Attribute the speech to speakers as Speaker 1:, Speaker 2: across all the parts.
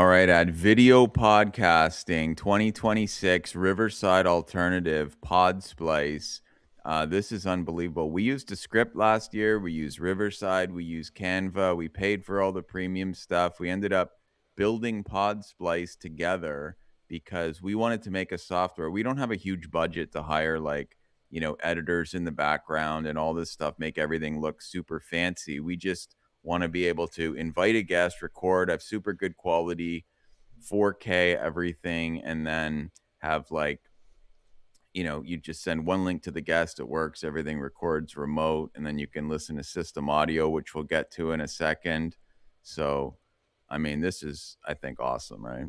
Speaker 1: All right, at Video Podcasting 2026 Riverside Alternative Podsplice. This is unbelievable. We used a script last year. We used Riverside. We used Canva. We paid for all the premium stuff. We ended up building Podsplice together because we wanted to make a software. We don't have a huge budget to hire editors in the background and all this stuff, make everything look super fancy. We just want to be able to invite a guest, record, have super good quality, 4K everything, and then have you just send one link to the guest, it works, everything records remote, and then you can listen to system audio, which we'll get to in a second. So, I mean, this is, I think, awesome, right?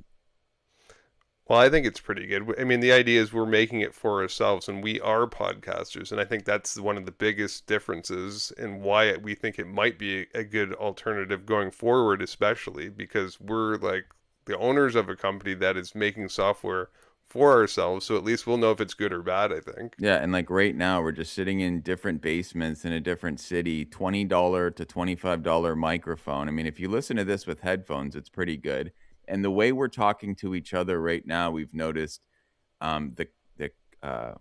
Speaker 2: Well, I think it's pretty good. I mean, the idea is we're making it for ourselves, and we are podcasters. And I think that's one of the biggest differences in why we think it might be a good alternative going forward, especially because we're like the owners of a company that is making software for ourselves. So at least we'll know if it's good or bad, I think.
Speaker 1: Yeah, and like right now, we're just sitting in different basements in a different city, $20 to $25 microphone. I mean, if you listen to this with headphones, it's pretty good. And the way we're talking to each other right now, we've noticed the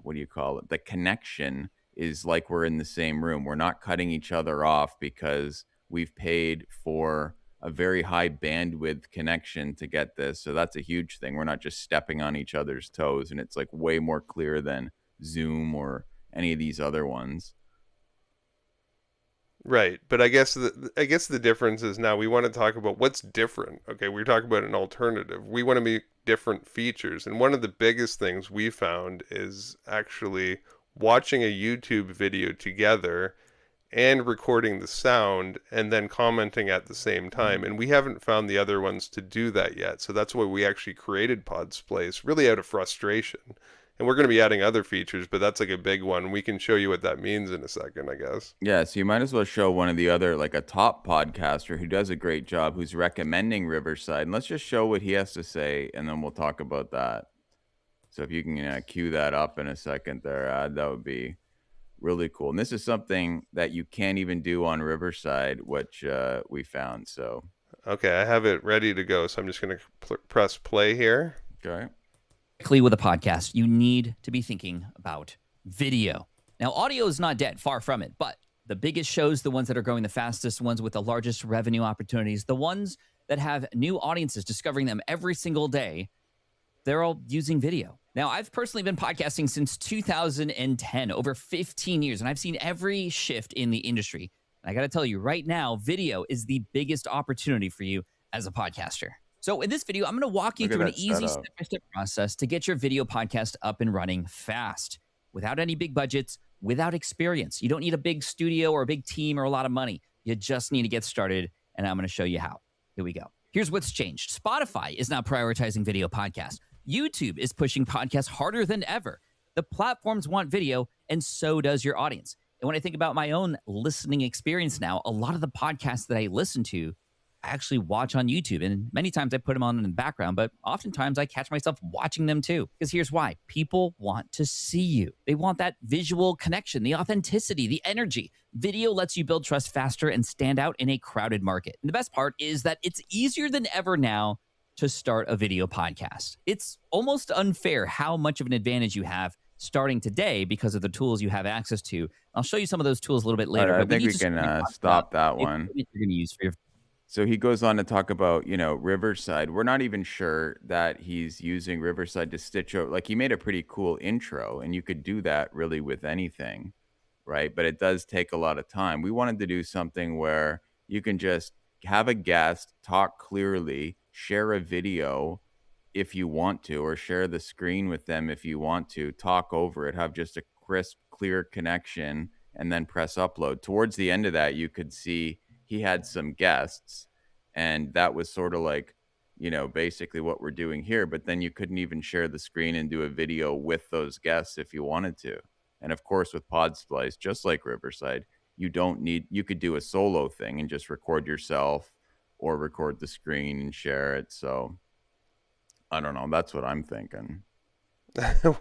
Speaker 1: what do you call it? The connection is like we're in the same room. We're not cutting each other off because we've paid for a very high bandwidth connection to get this. So that's a huge thing. We're not just stepping on each other's toes, and it's like way more clear than Zoom or any of these other ones.
Speaker 2: Right, but I guess the difference is now we want to talk about what's different. Okay, we're talking about an alternative. We want to make different features, and one of the biggest things we found is actually watching a YouTube video together and recording the sound and then commenting at the same time. And we haven't found the other ones to do that yet. So that's why we actually created Podsplace, really out of frustration. And we're going to be adding other features, but that's like a big one. We can show you what that means in a second, I guess.
Speaker 1: Yeah, so you might as well show one of the other, like a top podcaster who does a great job, who's recommending Riverside. And let's just show what he has to say, and then we'll talk about that. So if you can cue that up in a second there, that would be really cool. And this is something that you can't even do on Riverside, which we found. So,
Speaker 2: Okay, I have it ready to go. So I'm just going to press play here.
Speaker 1: okay.
Speaker 3: With a podcast, you need to be thinking about video. Now, audio is not dead, far from it, but the biggest shows, the ones that are growing the fastest, ones with the largest revenue opportunities, the ones that have new audiences discovering them every single day, they're all using video. Now, I've personally been podcasting since 2010, over 15 years, and I've seen every shift in the industry. And I got to tell you right now, video is the biggest opportunity for you as a podcaster. So in this video, I'm going to walk you
Speaker 1: Look at
Speaker 3: through an
Speaker 1: that
Speaker 3: easy
Speaker 1: setup.
Speaker 3: step-by-step process to get your video podcast up and running fast, without any big budgets, without experience. You don't need a big studio or a big team or a lot of money. You just need to get started, and I'm going to show you how. Here we go. Here's what's changed. Spotify is now prioritizing video podcasts. YouTube is pushing podcasts harder than ever. The platforms want video, and so does your audience. And when I think about my own listening experience now, a lot of the podcasts that I listen to, I actually watch on YouTube. And many times I put them on in the background, but oftentimes I catch myself watching them too. Because here's why. People want to see you. They want that visual connection, the authenticity, the energy. Video lets you build trust faster and stand out in a crowded market. And the best part is that it's easier than ever now to start a video podcast. It's almost unfair how much of an advantage you have starting today because of the tools you have access to. I'll show you some of those tools a little bit
Speaker 1: All
Speaker 3: later.
Speaker 1: right, I
Speaker 3: But
Speaker 1: think we can stop that one.
Speaker 3: You're going to use for your.
Speaker 1: So he goes on to talk about, Riverside. We're not even sure that he's using Riverside to stitch out. Like, he made a pretty cool intro, and you could do that really with anything, right? But it does take a lot of time. We wanted to do something where you can just have a guest talk clearly, share a video if you want to, or share the screen with them if you want to, talk over it, have just a crisp, clear connection, and then press upload. Towards the end of that, you could see he had some guests, and that was sort of like, basically what we're doing here. But then you couldn't even share the screen and do a video with those guests if you wanted to. And of course, with Podsplice, just like Riverside, you could do a solo thing and just record yourself or record the screen and share it. So I don't know. That's what I'm thinking.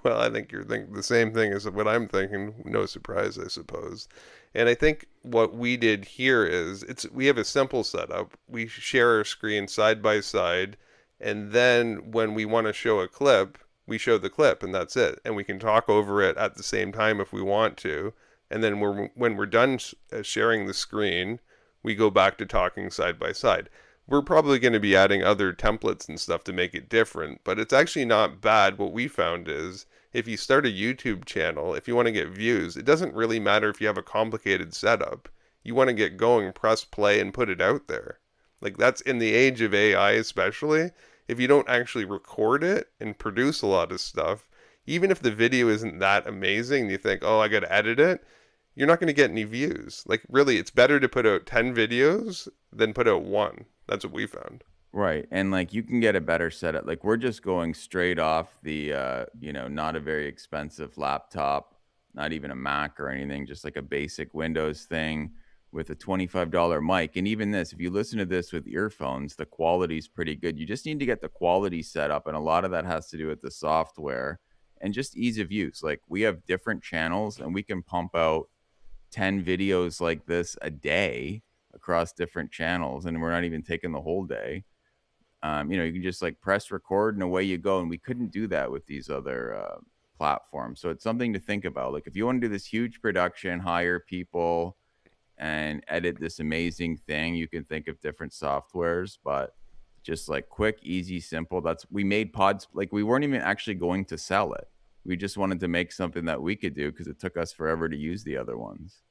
Speaker 2: Well, I think you're thinking the same thing as what I'm thinking. No surprise, I suppose. And I think what we did here is we have a simple setup. We share our screen side by side, And then when we want to show a clip, we show the clip and that's it. And we can talk over it at the same time if we want to. And then when we're done sharing the screen, we go back to talking side by side. We're probably going to be adding other templates and stuff to make it different, but it's actually not bad. What we found is if you start a YouTube channel, if you want to get views, it doesn't really matter if you have a complicated setup. You want to get going, press play, and put it out there. Like that's in the age of AI, especially if you don't actually record it and produce a lot of stuff, even if the video isn't that amazing, you think, oh, I got to edit it, you're not going to get any views. Like, really, it's better to put out 10 videos than put out one. That's what we found.
Speaker 1: Right. And like you can get a better setup. Like we're just going straight off the not a very expensive laptop, not even a Mac or anything, just like a basic Windows thing with a $25 mic. And even this, if you listen to this with earphones, the quality's pretty good. You just need to get the quality set up, and a lot of that has to do with the software and just ease of use. Like we have different channels and we can pump out 10 videos like this a day across different channels, and we're not even taking the whole day. You can just like press record and away you go. And we couldn't do that with these other platforms. So it's something to think about. Like if you want to do this huge production, hire people and edit this amazing thing, you can think of different softwares, but just like quick, easy, simple. We made pods. Like we weren't even actually going to sell it. We just wanted to make something that we could do because it took us forever to use the other ones.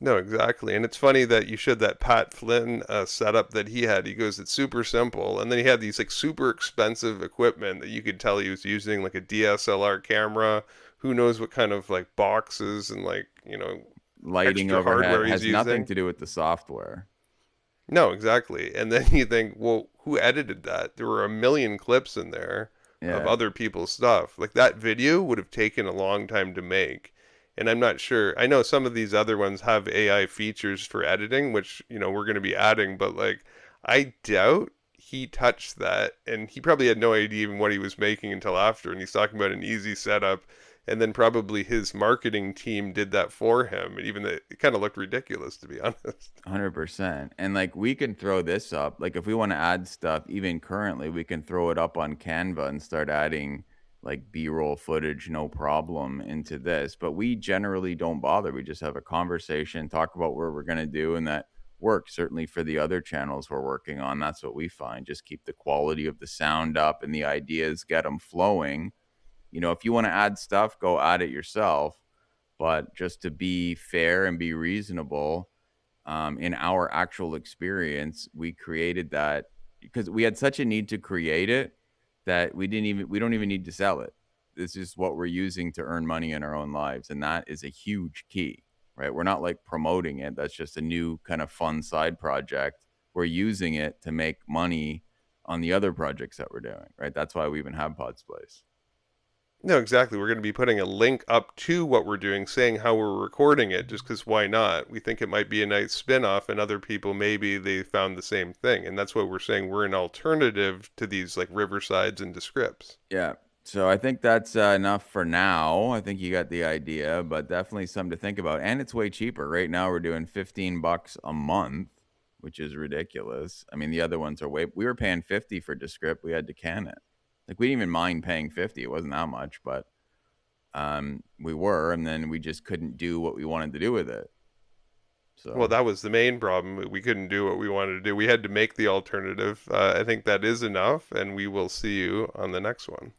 Speaker 2: No, exactly. And it's funny that you showed that Pat Flynn setup that he had. He goes, it's super simple. And then he had these like super expensive equipment that you could tell he was using, like a DSLR camera. Who knows what kind of like boxes and like,
Speaker 1: Lighting
Speaker 2: extra
Speaker 1: overhead
Speaker 2: hardware he's
Speaker 1: has nothing
Speaker 2: using.
Speaker 1: to do with the software.
Speaker 2: No, exactly. And then you think, well, who edited that? There were a million clips in there of
Speaker 1: Yeah.
Speaker 2: other people's stuff. Like that video would have taken a long time to make. And I'm not sure. I know some of these other ones have AI features for editing, which, we're going to be adding, but like I doubt he touched that and he probably had no idea even what he was making until after. And he's talking about an easy setup. And then probably his marketing team did that for him. And even that it kind of looked ridiculous, to be honest.
Speaker 1: 100%. And like we can throw this up. Like if we want to add stuff, even currently, we can throw it up on Canva and start adding like B-roll footage, no problem, into this. But we generally don't bother. We just have a conversation, talk about what we're going to do, and that works. Certainly for the other channels we're working on, that's what we find. Just keep the quality of the sound up and the ideas, get them flowing. If you want to add stuff, go add it yourself. But just to be fair and be reasonable, in our actual experience, we created that because we had such a need to create it that we don't even need to sell it. This is what we're using to earn money in our own lives. And that is a huge key, right? We're not like promoting it. That's just a new kind of fun side project. We're using it to make money on the other projects that we're doing, right? That's why we even have Podsplice.
Speaker 2: No, exactly. We're going to be putting a link up to what we're doing, saying how we're recording it, just because why not? We think it might be a nice spin-off, and other people maybe they found the same thing. And that's what we're saying. We're an alternative to these like Riversides and Descripts.
Speaker 1: Yeah. So I think that's enough for now. I think you got the idea, but definitely something to think about. And it's way cheaper. Right now we're doing $15 a month, which is ridiculous. I mean, the other ones are we were paying 50 for Descript. We had to can it. Like we didn't even mind paying 50. It wasn't that much, but we were, and then we just couldn't do what we wanted to do with it.
Speaker 2: Well,
Speaker 1: So
Speaker 2: that was the main problem. We couldn't do what we wanted to do. We had to make the alternative. I think that is enough, and we will see you on the next one.